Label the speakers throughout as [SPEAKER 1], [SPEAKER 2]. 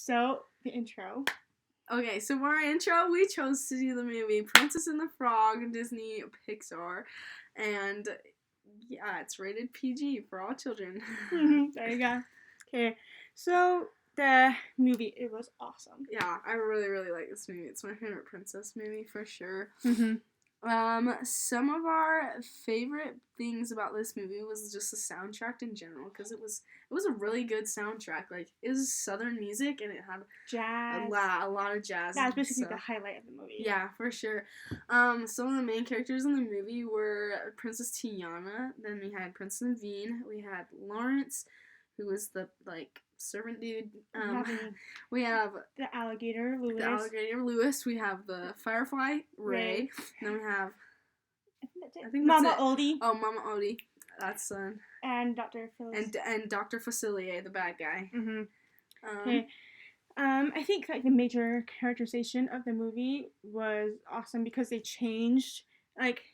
[SPEAKER 1] So, the intro.
[SPEAKER 2] Okay, so for our intro, we chose to do the movie Princess and the Frog, Disney Pixar, and yeah, it's rated PG for all children.
[SPEAKER 1] There you go. Okay, so the movie, it was awesome.
[SPEAKER 2] Yeah, I really, really like this movie. It's my favorite princess movie for sure.
[SPEAKER 1] Mm-hmm.
[SPEAKER 2] Some of our favorite things about this movie was just the soundtrack in general, because it was a really good soundtrack. Like, it was Southern music, and it had
[SPEAKER 1] Jazz.
[SPEAKER 2] a lot of jazz.
[SPEAKER 1] That was basically the highlight of the movie.
[SPEAKER 2] Yeah, for sure. Some of the main characters in the movie were Princess Tiana. Then we had Prince Naveen. We had Lawrence, who was the servant dude. We have
[SPEAKER 1] the alligator
[SPEAKER 2] Lewis. We have the firefly Ray. And then we have
[SPEAKER 1] I think Mama Odie.
[SPEAKER 2] Oh, Mama Odie. That's son.
[SPEAKER 1] And Dr. Phyllis.
[SPEAKER 2] And Dr. Facilier, the bad guy.
[SPEAKER 1] Mm-hmm. Okay. I think the major characterization of the movie was awesome because they changed.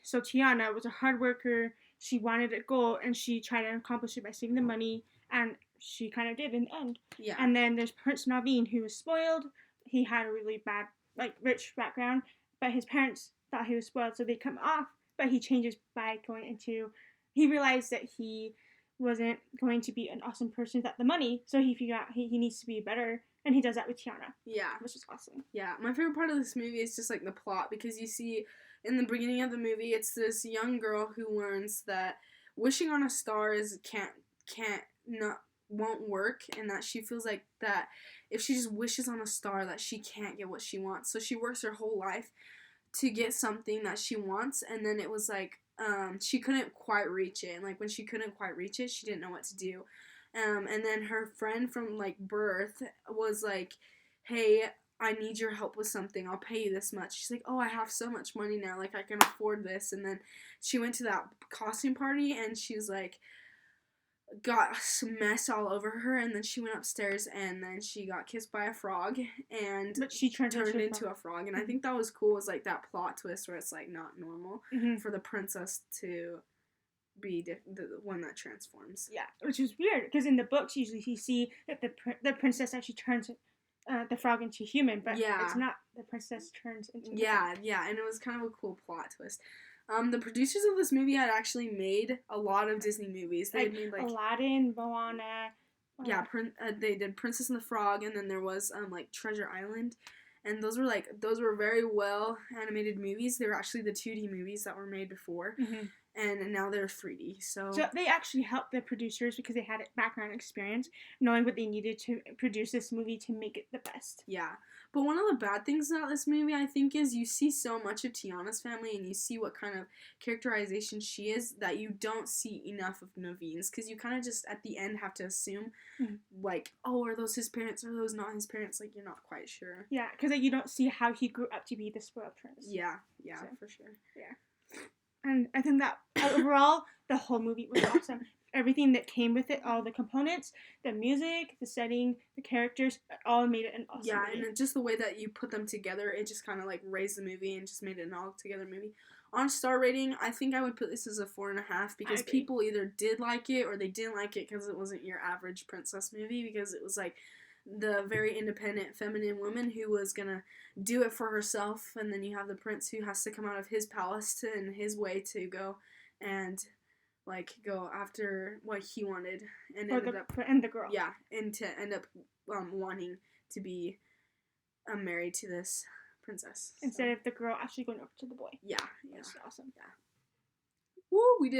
[SPEAKER 1] So Tiana was a hard worker. She wanted a goal, and she tried to accomplish it by saving the money, and she kind of did in the end.
[SPEAKER 2] Yeah.
[SPEAKER 1] And then there's Prince Naveen, who was spoiled. He had a really bad, rich background, but his parents thought he was spoiled, so they cut him off. But he changes by going into. He realized that he wasn't going to be an awesome person without the money, so he figured out he needs to be better, and he does that with Tiana.
[SPEAKER 2] Yeah.
[SPEAKER 1] Which is awesome.
[SPEAKER 2] Yeah. My favorite part of this movie is just, the plot, because you see, in the beginning of the movie, it's this young girl who learns that wishing on a star won't work, and that she feels like that if she just wishes on a star that she can't get what she wants. So she works her whole life to get something that she wants, and then it was she couldn't quite reach it, and when she couldn't quite reach it, she didn't know what to do. And then her friend from birth was like, hey, I need your help with something, I'll pay you this much. She's like, oh, I have so much money now, I can afford this. And then she went to that costume party, and she was got some mess all over her, and then she went upstairs, and then she got kissed by a frog, but she turned into a frog. And I think that was cool, was that plot twist where it's not normal for the princess to be the one that transforms.
[SPEAKER 1] Yeah, which is weird, because in the books usually you see that the princess actually turns the frog into human, but it's not. The princess turns into the frog.
[SPEAKER 2] And it was kind of a cool plot twist. The producers of this movie had actually made a lot of Disney movies. They made
[SPEAKER 1] Aladdin, Moana.
[SPEAKER 2] Yeah, they did Princess and the Frog, and then there was Treasure Island, and those were very well animated movies. They were actually the 2D movies that were made before, and now they're 3D. So
[SPEAKER 1] they actually helped the producers because they had background experience, knowing what they needed to produce this movie to make it the best.
[SPEAKER 2] Yeah. But one of the bad things about this movie, I think, is you see so much of Tiana's family, and you see what kind of characterization she is, that you don't see enough of Naveen's, because you kind of just, at the end, have to assume, oh, are those his parents, or are those not his parents? You're not quite sure.
[SPEAKER 1] Yeah, because you don't see how he grew up to be the spoiled prince.
[SPEAKER 2] Yeah, for sure.
[SPEAKER 1] Yeah. And I think that, overall, the whole movie was awesome. Everything that came with it, all the components, the music, the setting, the characters, all made it an awesome movie.
[SPEAKER 2] And just the way that you put them together, it just kind of raised the movie and just made it an all-together movie. On star rating, I think I would put this as a 4.5, because people either did like it or they didn't like it because it wasn't your average princess movie, because it was the very independent feminine woman who was gonna do it for herself, and then you have the prince who has to come out of his palace in his way to go and go after what he wanted, and
[SPEAKER 1] the girl.
[SPEAKER 2] Yeah, and to end up wanting to be married to this princess
[SPEAKER 1] instead of the girl actually going over to the boy.
[SPEAKER 2] Yeah,
[SPEAKER 1] That's awesome.
[SPEAKER 2] Yeah. Woo, we did.